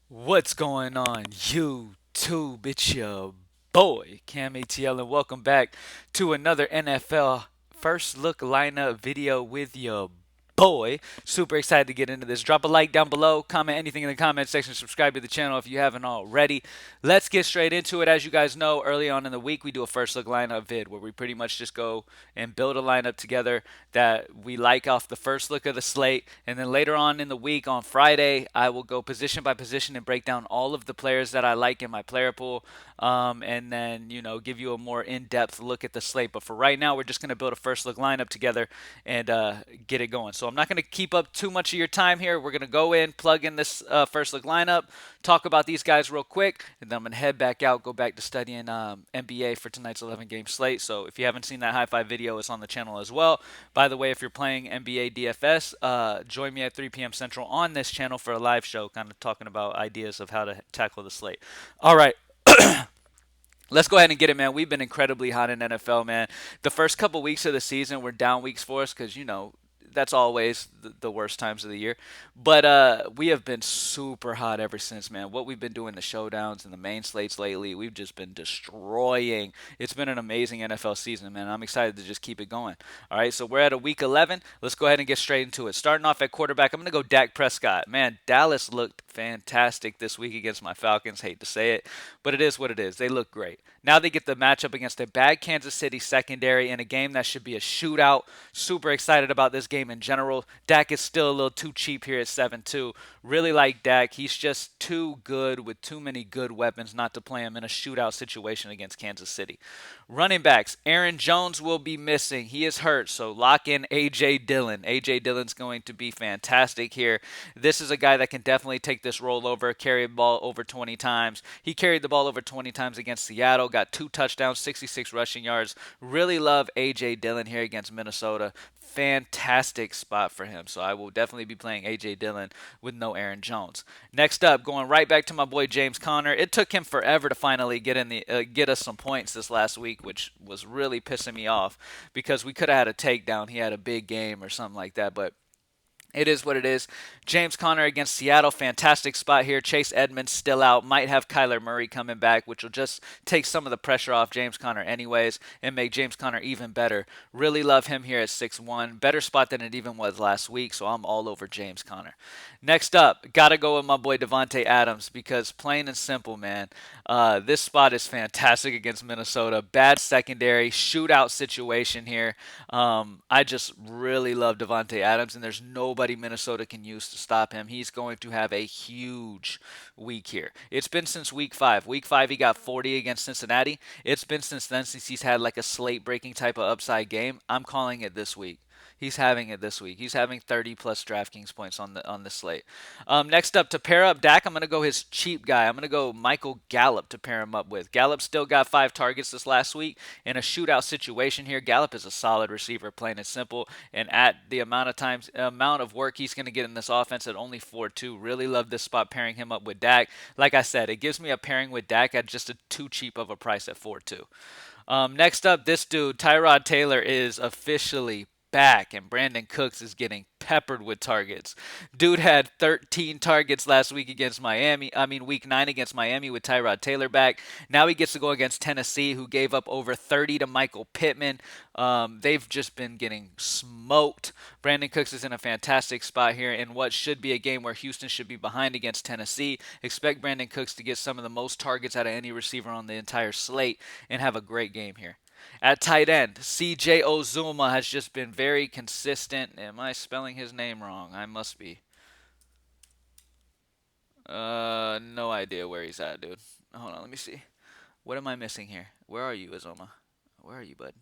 What's going on, YouTube? It's your boy, CamATL, and welcome back to another NFL First Look lineup video with your boy. Super excited to get into this. Drop a like down below, comment anything in the comment section, subscribe to the channel if you haven't already. Let's get straight into it. As you guys know, early on in the week, we do a First Look lineup vid where we pretty much just go and build a lineup together that we like off the first look of the slate. And then later on in the week, on Friday, I will go position by position and break down all of the players that I like in my player pool. And then, give you a more in depth look at the slate. But for right now, we're just going to build a first look lineup together and get it going. So I'm not going to keep up too much of your time here. We're going to go in, plug in this first look lineup, talk about these guys real quick, and then I'm going to head back out, go back to studying NBA for tonight's 11 game slate. So if you haven't seen that high five video, it's on the channel as well. By the way, if you're playing NBA DFS, join me at 3 p.m. Central on this channel for a live show, kind of talking about ideas of how to tackle the slate. All right. Let's go ahead and get it, man. We've been incredibly hot in NFL, man. The first couple weeks of the season were down weeks for us because, that's always the worst times of the year. But we have been super hot ever since, man. What we've been doing, the showdowns and the main slates lately, we've just been destroying. It's been an amazing NFL season, man. I'm excited to just keep it going. All right, so we're at a week 11. Let's go ahead and get straight into it. Starting off at quarterback, I'm going to go Dak Prescott. Man, Dallas looked fantastic this week against my Falcons. Hate to say it, but it is what it is. They look great. Now they get the matchup against a bad Kansas City secondary in a game that should be a shootout. Super excited about this game in general. Dak is still a little too cheap here at 7-2. Really like Dak. He's just too good with too many good weapons not to play him in a shootout situation against Kansas City. Running backs, Aaron Jones will be missing. He is hurt, so lock in A.J. Dillon. A.J. Dillon's going to be fantastic here. This is a guy that can definitely take this role over, carry the ball over 20 times. He carried the ball over 20 times against Seattle, got 2 touchdowns, 66 rushing yards. Really love A.J. Dillon here against Minnesota. Fantastic spot for him. So I will definitely be playing A.J. Dillon with no Aaron Jones. Next up, going right back to my boy James Conner. It took him forever to finally get us some points this last week, which was really pissing me off because we could have had a takedown. He had a big game or something like that, but it is what it is. James Conner against Seattle, fantastic spot here. Chase Edmonds still out. Might have Kyler Murray coming back, which will just take some of the pressure off James Conner anyways and make James Conner even better. Really love him here at 6-1. Better spot than it even was last week, so I'm all over James Conner. Next up, gotta go with my boy Devonte Adams because plain and simple, man. This spot is fantastic against Minnesota. Bad secondary, shootout situation here. I just really love Devonte Adams, and there's nobody Minnesota can use to stop him. He's going to have a huge week here. It's been since week 5. Week 5, he got 40 against Cincinnati. It's been since then since he's had like a slate breaking type of upside game. I'm calling it this week. He's having it this week. He's having 30 plus DraftKings points on the slate. Next up, to pair up Dak, I'm going to go his cheap guy. I'm going to go Michael Gallup to pair him up with. Gallup still got 5 targets this last week in a shootout situation here. Gallup is a solid receiver, plain and simple. And at the amount of work he's going to get in this offense at only 4-2, really love this spot pairing him up with Dak. Like I said, it gives me a pairing with Dak at just a too cheap of a price at 4-2. Next up, this dude, Tyrod Taylor, is officially back, and Brandon Cooks is getting peppered with targets. Dude had 13 targets last week against Miami. Week 9 against Miami with Tyrod Taylor back. Now he gets to go against Tennessee, who gave up over 30 to Michael Pittman. They've just been getting smoked. Brandon Cooks is in a fantastic spot here in what should be a game where Houston should be behind against Tennessee. Expect Brandon Cooks to get some of the most targets out of any receiver on the entire slate and have a great game here. At tight end, CJ Ozuma has just been very consistent. Am I spelling his name wrong? I must be. No idea where he's at, dude. Hold on, let me see. What am I missing here? Where are you, Ozoma? Where are you, bud?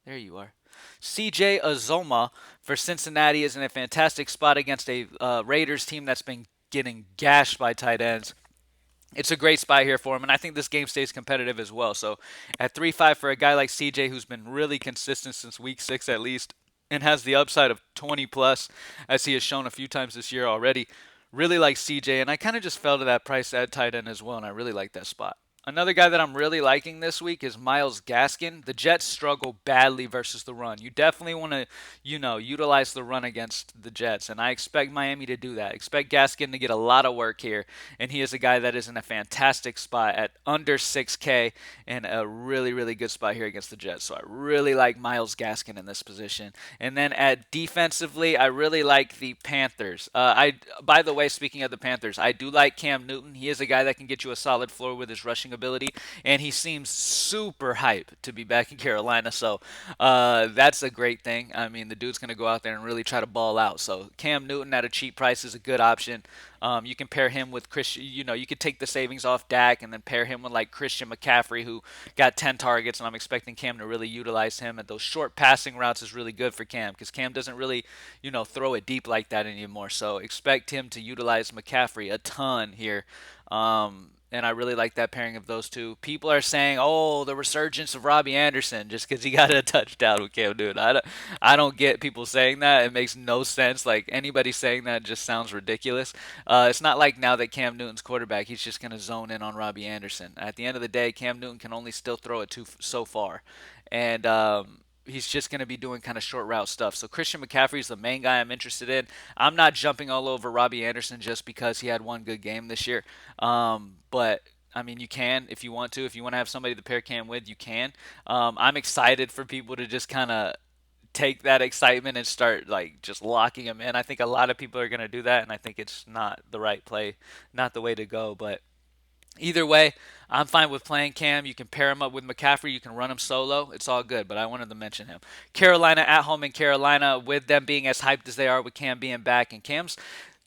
There you are. CJ Ozoma for Cincinnati is in a fantastic spot against a Raiders team that's been getting gashed by tight ends. It's a great spot here for him, and I think this game stays competitive as well. So at 3-5 for a guy like CJ who's been really consistent since week 6 at least and has the upside of 20 plus as he has shown a few times this year already. Really like CJ, and I kind of just fell to that price at tight end as well, and I really like that spot. Another guy that I'm really liking this week is Myles Gaskin. The Jets struggle badly versus the run. You definitely want to, utilize the run against the Jets, and I expect Miami to do that. Expect Gaskin to get a lot of work here, and he is a guy that is in a fantastic spot at under 6K and a really, really good spot here against the Jets. So I really like Myles Gaskin in this position. And then at defensively, I really like the Panthers. By the way, speaking of the Panthers, I do like Cam Newton. He is a guy that can get you a solid floor with his rushing ability, and he seems super hype to be back in Carolina. So that's a great thing. I mean, the dude's going to go out there and really try to ball out. So Cam Newton at a cheap price is a good option. You can pair him with Christian. You could take the savings off Dak and then pair him with like Christian McCaffrey, who got 10 targets, and I'm expecting Cam to really utilize him. And those short passing routes is really good for Cam because Cam doesn't really, throw it deep like that anymore. So expect him to utilize McCaffrey a ton here. And I really like that pairing of those two. People are saying, "Oh, the resurgence of Robbie Anderson just because he got a touchdown with Cam Newton." I don't get people saying that. It makes no sense. Like anybody saying that just sounds ridiculous. It's not like now that Cam Newton's quarterback, he's just going to zone in on Robbie Anderson. At the end of the day, Cam Newton can only still throw it so far, and he's just going to be doing kind of short route stuff. So Christian McCaffrey is the main guy I'm interested in. I'm not jumping all over Robbie Anderson just because he had one good game this year. But I mean, you can if you want to. If you want to have somebody to pair Cam with, you can. I'm excited for people to just kind of take that excitement and start like just locking him in. I think a lot of people are going to do that, and I think it's not the right play, not the way to go. But either way, I'm fine with playing Cam. You can pair him up with McCaffrey. You can run him solo. It's all good, but I wanted to mention him. Carolina at home in Carolina, with them being as hyped as they are with Cam being back. And Cam's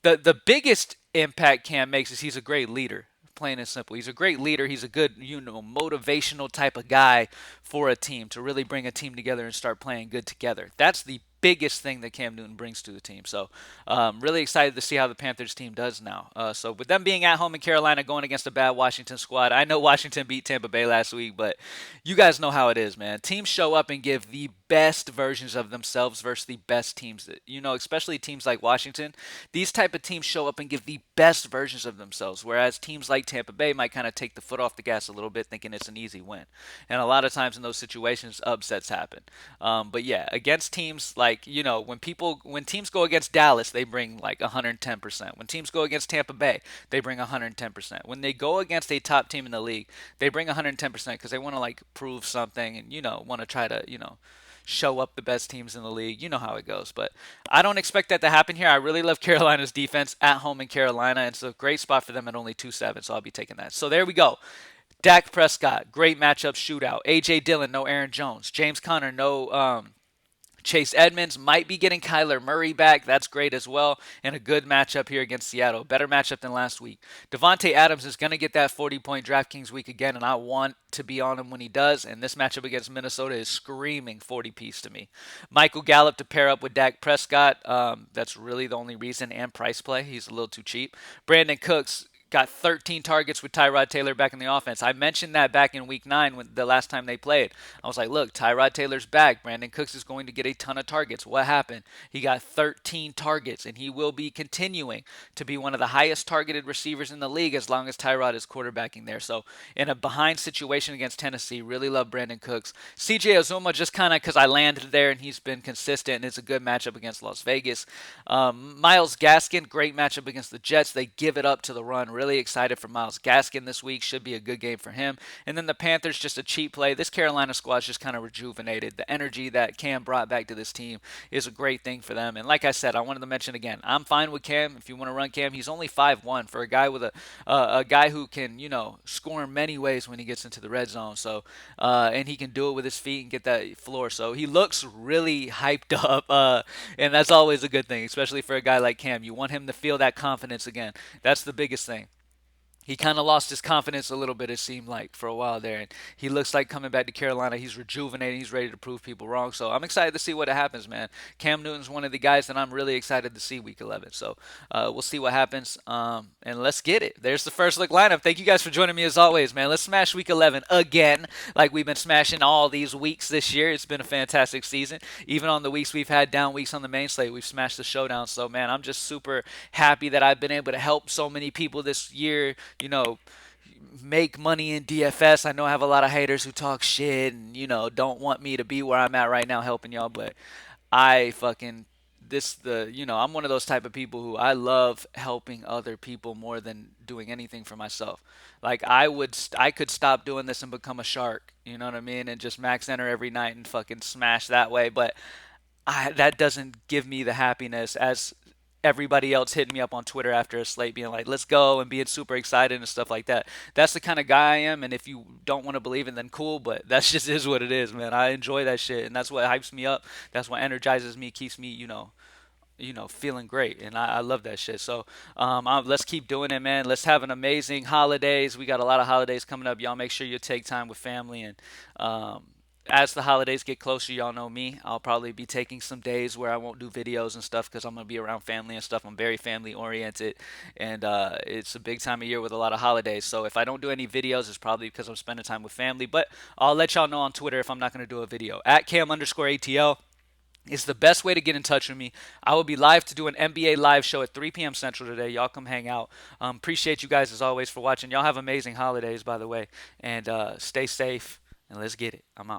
the biggest impact Cam makes is he's a great leader. Plain and simple. He's a great leader. He's a good, motivational type of guy for a team to really bring a team together and start playing good together. That's the biggest thing that Cam Newton brings to the team. So, really excited to see how the Panthers team does now. So, with them being at home in Carolina, going against a bad Washington squad, I know Washington beat Tampa Bay last week, but you guys know how it is, man. Teams show up and give the best versions of themselves versus the best teams. Especially teams like Washington. These type of teams show up and give the best versions of themselves, whereas teams like Tampa Bay might kind of take the foot off the gas a little bit, thinking it's an easy win. And a lot of times in those situations, upsets happen. But yeah, against teams like when teams go against Dallas, they bring like 110%. When teams go against Tampa Bay, they bring 110%. When they go against a top team in the league, they bring 110% because they want to like prove something and want to try to show up the best teams in the league. You know how it goes. But I don't expect that to happen here. I really love Carolina's defense at home in Carolina. It's a great spot for them at only 2.7, so I'll be taking that. So there we go. Dak Prescott, great matchup shootout. A.J. Dillon, no Aaron Jones. James Conner, no Chase Edmonds. Might be getting Kyler Murray back. That's great as well. And a good matchup here against Seattle. Better matchup than last week. Devonte Adams is going to get that 40-point DraftKings week again, and I want to be on him when he does. And this matchup against Minnesota is screaming 40-piece to me. Michael Gallup to pair up with Dak Prescott. That's really the only reason, and price play. He's a little too cheap. Brandon Cooks got 13 targets with Tyrod Taylor back in the offense. I mentioned that back in week 9 when the last time they played. I was like, look, Tyrod Taylor's back. Brandon Cooks is going to get a ton of targets. What happened? He got 13 targets, and he will be continuing to be one of the highest targeted receivers in the league as long as Tyrod is quarterbacking there. So in a behind situation against Tennessee, really love Brandon Cooks. CJ Uzoma just kind of because I landed there and he's been consistent, and it's a good matchup against Las Vegas. Myles Gaskin, great matchup against the Jets. They give it up to the run. Really excited for Myles Gaskin this week. Should be a good game for him. And then the Panthers, just a cheap play. This Carolina squad's just kind of rejuvenated. The energy that Cam brought back to this team is a great thing for them. And like I said, I wanted to mention again, I'm fine with Cam. If you want to run Cam, he's only 5'1" for a guy with a guy who can, score in many ways when he gets into the red zone. So, and he can do it with his feet and get that floor. So he looks really hyped up. And that's always a good thing, especially for a guy like Cam. You want him to feel that confidence again. That's the biggest thing. He kind of lost his confidence a little bit, it seemed like, for a while there. And he looks like coming back to Carolina. He's rejuvenating. He's ready to prove people wrong. So I'm excited to see what happens, man. Cam Newton's one of the guys that I'm really excited to see week 11. So we'll see what happens. And let's get it. There's the first look lineup. Thank you guys for joining me as always, man. Let's smash week 11 again, like we've been smashing all these weeks this year. It's been a fantastic season. Even on the weeks we've had down weeks on the main slate, we've smashed the showdown. So, man, I'm just super happy that I've been able to help so many people this year make money in DFS. I know I have a lot of haters who talk shit and don't want me to be where I'm at right now helping y'all, but I fucking this the I'm one of those type of people who I love helping other people more than doing anything for myself. Like I could stop doing this and become a shark, you know what I mean, and just max enter every night and fucking smash that way, but that doesn't give me the happiness as everybody else hitting me up on Twitter after a slate being like, let's go, and being super excited and stuff like that. That's the kind of guy I am, and if you don't want to believe it, then cool, but that's just is what it is, man. I enjoy that shit, and that's what hypes me up. That's what energizes me, keeps me, feeling great, and I love that shit. So, let's keep doing it, man. Let's have an amazing holidays. We got a lot of holidays coming up. Y'all make sure you take time with family, and as the holidays get closer, y'all know me. I'll probably be taking some days where I won't do videos and stuff because I'm gonna be around family and stuff. I'm very family oriented, and it's a big time of year with a lot of holidays. So if I don't do any videos, it's probably because I'm spending time with family. But I'll let y'all know on Twitter if I'm not gonna do a video at Cam_ATL. It's the best way to get in touch with me. I will be live to do an NBA live show at 3 p.m. Central today. Y'all come hang out. Appreciate you guys as always for watching. Y'all have amazing holidays, by the way, and stay safe. And let's get it. I'm out.